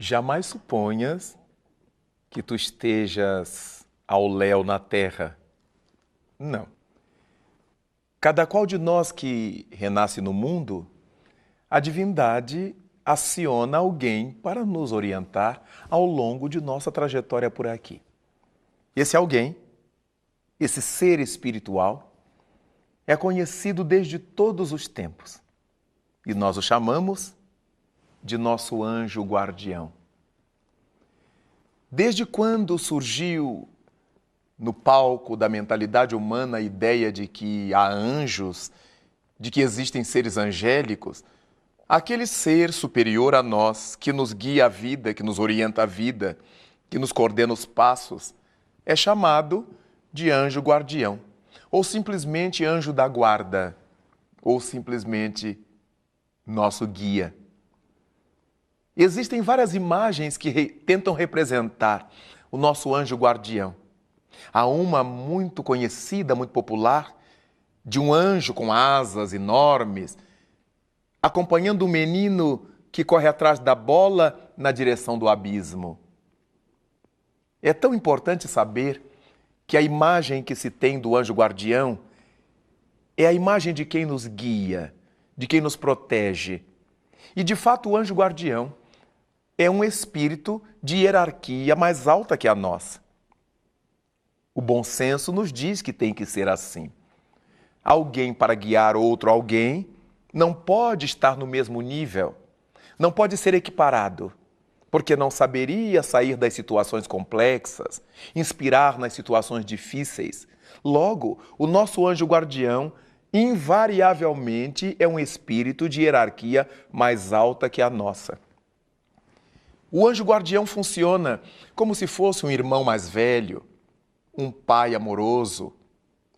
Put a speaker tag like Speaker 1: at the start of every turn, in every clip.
Speaker 1: Jamais suponhas que tu estejas ao léu na terra. Não. Cada qual de nós que renasce no mundo, a divindade aciona alguém para nos orientar ao longo de nossa trajetória por aqui. Esse alguém, esse ser espiritual, é conhecido desde todos os tempos. E nós o chamamos de nosso anjo guardião. Desde quando surgiu no palco da mentalidade humana a ideia de que há anjos, de que existem seres angélicos, aquele ser superior a nós, que nos guia a vida, que nos orienta a vida, que nos coordena os passos, é chamado de anjo guardião, ou simplesmente anjo da guarda, ou simplesmente nosso guia. Existem várias imagens que tentam representar o nosso anjo guardião. Há uma muito conhecida, muito popular, de um anjo com asas enormes, acompanhando um menino que corre atrás da bola na direção do abismo. É tão importante saber que a imagem que se tem do anjo guardião é a imagem de quem nos guia, de quem nos protege. E, de fato, o anjo guardião é um espírito de hierarquia mais alta que a nossa. O bom senso nos diz que tem que ser assim. Alguém para guiar outro alguém não pode estar no mesmo nível, não pode ser equiparado, porque não saberia sair das situações complexas, inspirar nas situações difíceis. Logo, o nosso anjo guardião invariavelmente é um espírito de hierarquia mais alta que a nossa. O anjo guardião funciona como se fosse um irmão mais velho, um pai amoroso,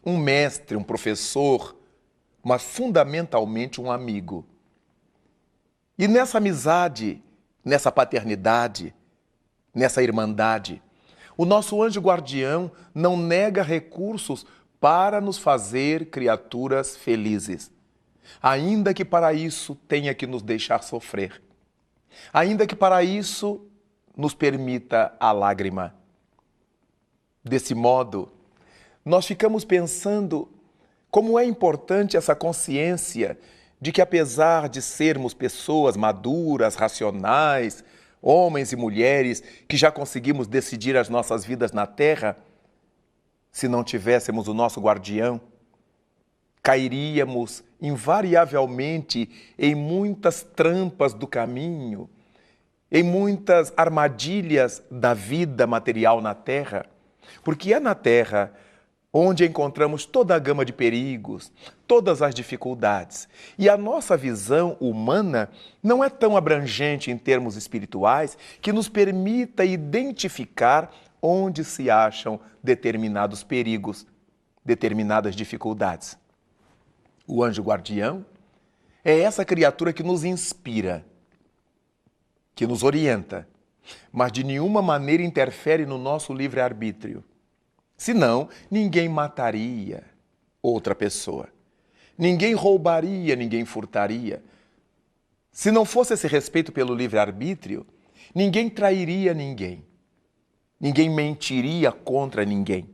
Speaker 1: um mestre, um professor, mas fundamentalmente um amigo. E nessa amizade, nessa paternidade, nessa irmandade, o nosso anjo guardião não nega recursos para nos fazer criaturas felizes, ainda que para isso tenha que nos deixar sofrer, ainda que para isso nos permita a lágrima. Desse modo, nós ficamos pensando como é importante essa consciência de que, apesar de sermos pessoas maduras, racionais, homens e mulheres que já conseguimos decidir as nossas vidas na Terra, se não tivéssemos o nosso guardião, cairíamos invariavelmente em muitas trampas do caminho, em muitas armadilhas da vida material na Terra, porque é na Terra onde encontramos toda a gama de perigos, todas as dificuldades. E a nossa visão humana não é tão abrangente em termos espirituais que nos permita identificar onde se acham determinados perigos, determinadas dificuldades. O anjo guardião é essa criatura que nos inspira, que nos orienta, mas de nenhuma maneira interfere no nosso livre-arbítrio. Senão, ninguém mataria outra pessoa. Ninguém roubaria, ninguém furtaria. Se não fosse esse respeito pelo livre-arbítrio, ninguém trairia ninguém. Ninguém mentiria contra ninguém.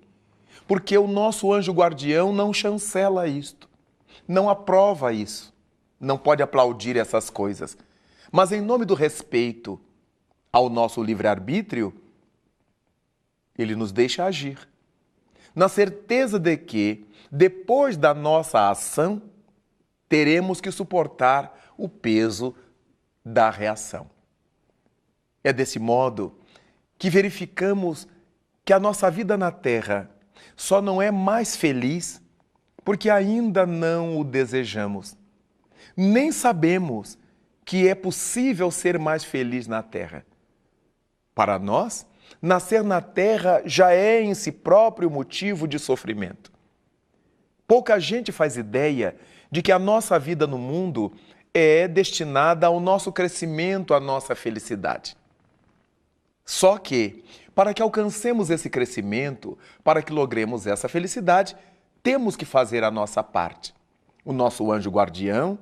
Speaker 1: Porque o nosso anjo guardião não chancela isto, não aprova isso, não pode aplaudir essas coisas. Mas em nome do respeito ao nosso livre-arbítrio, ele nos deixa agir, na certeza de que, depois da nossa ação, teremos que suportar o peso da reação. É desse modo que verificamos que a nossa vida na Terra só não é mais feliz porque ainda não o desejamos. Nem sabemos que é possível ser mais feliz na Terra. Para nós, nascer na Terra já é em si próprio motivo de sofrimento. Pouca gente faz ideia de que a nossa vida no mundo é destinada ao nosso crescimento, à nossa felicidade. Só que, para que alcancemos esse crescimento, para que logremos essa felicidade, temos que fazer a nossa parte. O nosso anjo guardião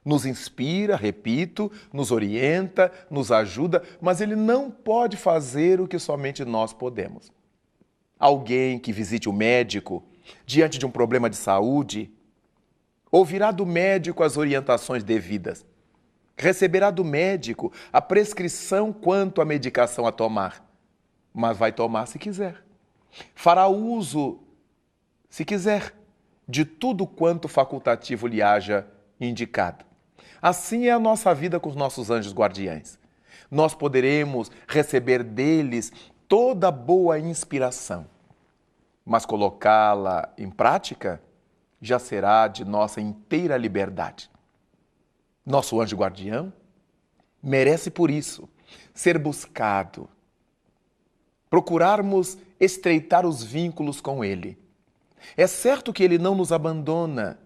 Speaker 1: Nos inspira, repito, nos orienta, nos ajuda, mas ele não pode fazer o que somente nós podemos. Alguém que visite o médico diante de um problema de saúde, ouvirá do médico as orientações devidas, receberá do médico a prescrição quanto à medicação a tomar, mas vai tomar se quiser. Fará uso, se quiser, de tudo quanto facultativo lhe haja indicado. Assim é a nossa vida com os nossos anjos guardiães. Nós poderemos receber deles toda boa inspiração, mas colocá-la em prática já será de nossa inteira liberdade. Nosso anjo guardião merece, por isso, ser buscado, procurarmos estreitar os vínculos com ele. É certo que ele não nos abandona,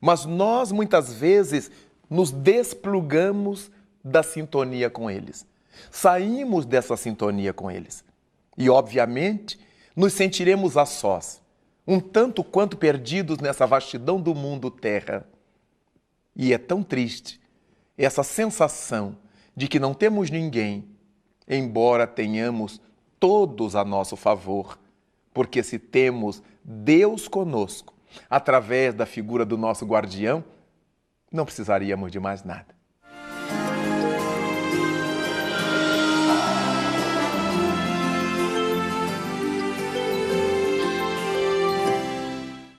Speaker 1: mas nós muitas vezes nos desplugamos da sintonia com eles. Saímos dessa sintonia com eles. E, obviamente, nos sentiremos a sós, um tanto quanto perdidos nessa vastidão do mundo terra. E é tão triste essa sensação de que não temos ninguém, embora tenhamos todos a nosso favor, porque se temos Deus conosco, através da figura do nosso guardião, não precisaríamos de mais nada.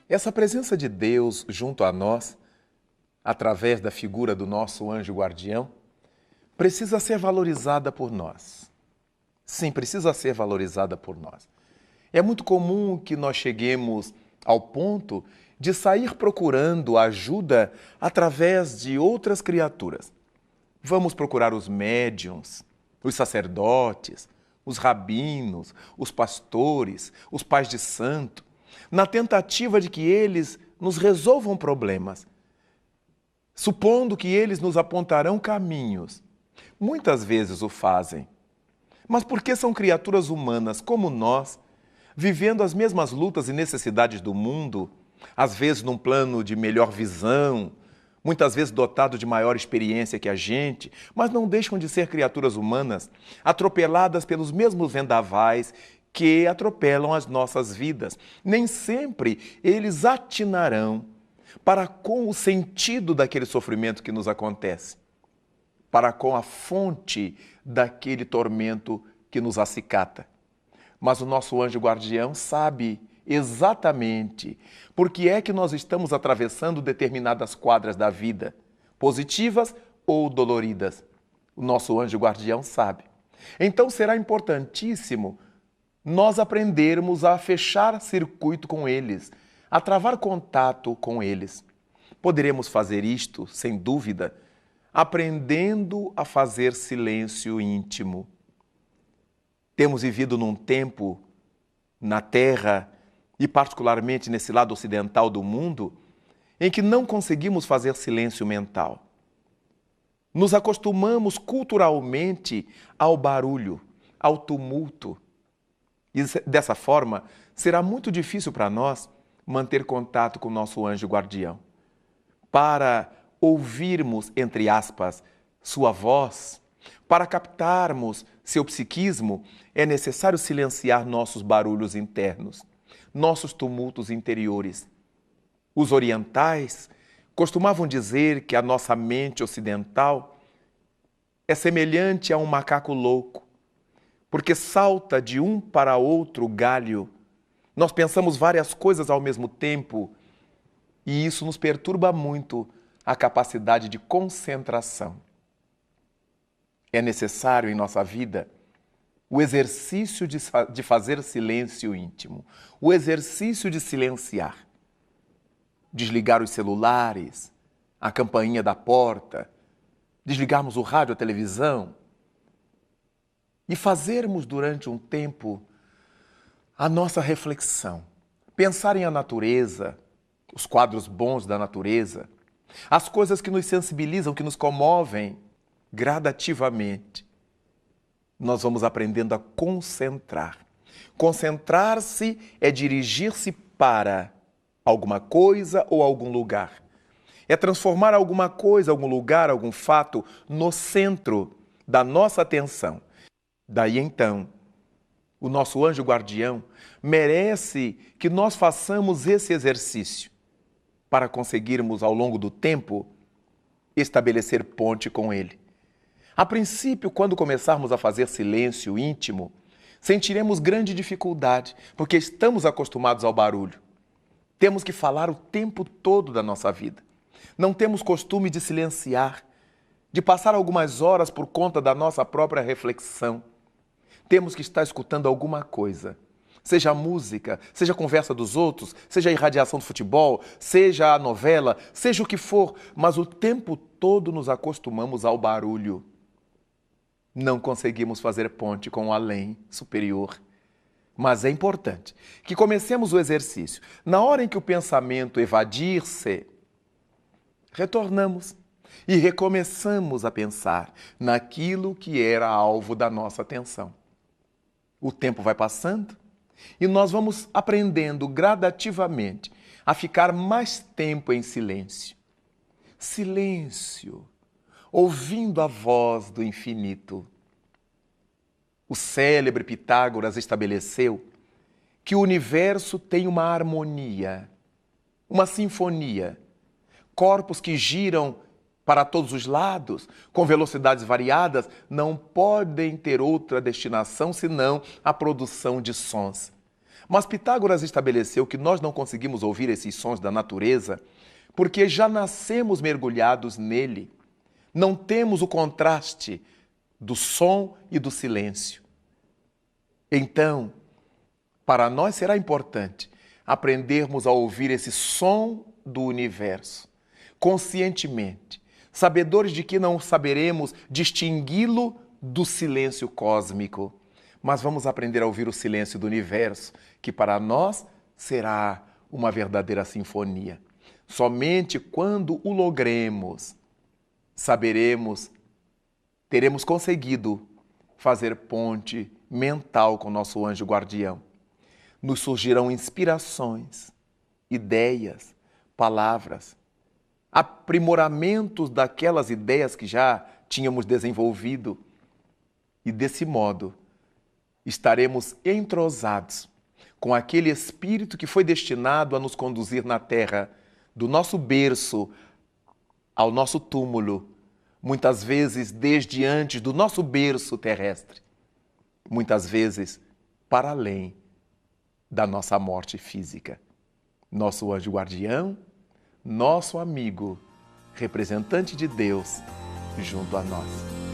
Speaker 1: Essa presença de Deus junto a nós, através da figura do nosso anjo guardião, precisa ser valorizada por nós. Sim, precisa ser valorizada por nós. É muito comum que nós cheguemos ao ponto de sair procurando ajuda através de outras criaturas. Vamos procurar os médiuns, os sacerdotes, os rabinos, os pastores, os pais de santo, na tentativa de que eles nos resolvam problemas, supondo que eles nos apontarão caminhos. Muitas vezes o fazem, mas porque são criaturas humanas como nós, vivendo as mesmas lutas e necessidades do mundo, às vezes num plano de melhor visão, muitas vezes dotado de maior experiência que a gente, mas não deixam de ser criaturas humanas, atropeladas pelos mesmos vendavais que atropelam as nossas vidas. Nem sempre eles atinarão para com o sentido daquele sofrimento que nos acontece, para com a fonte daquele tormento que nos acicata. Mas o nosso anjo guardião sabe exatamente por que é que nós estamos atravessando determinadas quadras da vida, positivas ou doloridas. O nosso anjo guardião sabe. Então será importantíssimo nós aprendermos a fechar circuito com eles, a travar contato com eles. Poderemos fazer isto, sem dúvida, aprendendo a fazer silêncio íntimo. Temos vivido num tempo, na Terra, e particularmente nesse lado ocidental do mundo, em que não conseguimos fazer silêncio mental. Nos acostumamos culturalmente ao barulho, ao tumulto. E dessa forma, será muito difícil para nós manter contato com o nosso anjo guardião. Para ouvirmos, entre aspas, sua voz, para captarmos seu psiquismo, é necessário silenciar nossos barulhos internos, nossos tumultos interiores. Os orientais costumavam dizer que a nossa mente ocidental é semelhante a um macaco louco, porque salta de um para outro galho. Nós pensamos várias coisas ao mesmo tempo e isso nos perturba muito a capacidade de concentração. É necessário em nossa vida o exercício de fazer silêncio íntimo, o exercício de silenciar, desligar os celulares, a campainha da porta, desligarmos o rádio, a televisão e fazermos durante um tempo a nossa reflexão, pensar em a natureza, os quadros bons da natureza, as coisas que nos sensibilizam, que nos comovem gradativamente. Nós vamos aprendendo a concentrar. Concentrar-se é dirigir-se para alguma coisa ou algum lugar. É transformar alguma coisa, algum lugar, algum fato no centro da nossa atenção. Daí então, o nosso anjo guardião merece que nós façamos esse exercício para conseguirmos, ao longo do tempo, estabelecer ponte com ele. A princípio, quando começarmos a fazer silêncio íntimo, sentiremos grande dificuldade, porque estamos acostumados ao barulho. Temos que falar o tempo todo da nossa vida. Não temos costume de silenciar, de passar algumas horas por conta da nossa própria reflexão. Temos que estar escutando alguma coisa, seja a música, seja a conversa dos outros, seja a irradiação do futebol, seja a novela, seja o que for, mas o tempo todo nos acostumamos ao barulho. Não conseguimos fazer ponte com o além superior. Mas é importante que comecemos o exercício. Na hora em que o pensamento evadir-se, retornamos e recomeçamos a pensar naquilo que era alvo da nossa atenção. O tempo vai passando e nós vamos aprendendo gradativamente a ficar mais tempo em silêncio. Silêncio, ouvindo a voz do infinito. O célebre Pitágoras estabeleceu que o universo tem uma harmonia, uma sinfonia, corpos que giram para todos os lados, com velocidades variadas, não podem ter outra destinação senão a produção de sons. Mas Pitágoras estabeleceu que nós não conseguimos ouvir esses sons da natureza porque já nascemos mergulhados nele. Não temos o contraste do som e do silêncio. Então, para nós será importante aprendermos a ouvir esse som do universo, conscientemente, sabedores de que não saberemos distingui-lo do silêncio cósmico, mas vamos aprender a ouvir o silêncio do universo, que para nós será uma verdadeira sinfonia. Somente quando o logremos, teremos conseguido fazer ponte mental com nosso anjo guardião. Nos surgirão inspirações, ideias, palavras, aprimoramentos daquelas ideias que já tínhamos desenvolvido. E desse modo, estaremos entrosados com aquele espírito que foi destinado a nos conduzir na terra, do nosso berço ao nosso túmulo, muitas vezes desde antes do nosso berço terrestre, muitas vezes para além da nossa morte física. Nosso anjo guardião, nosso amigo, representante de Deus junto a nós.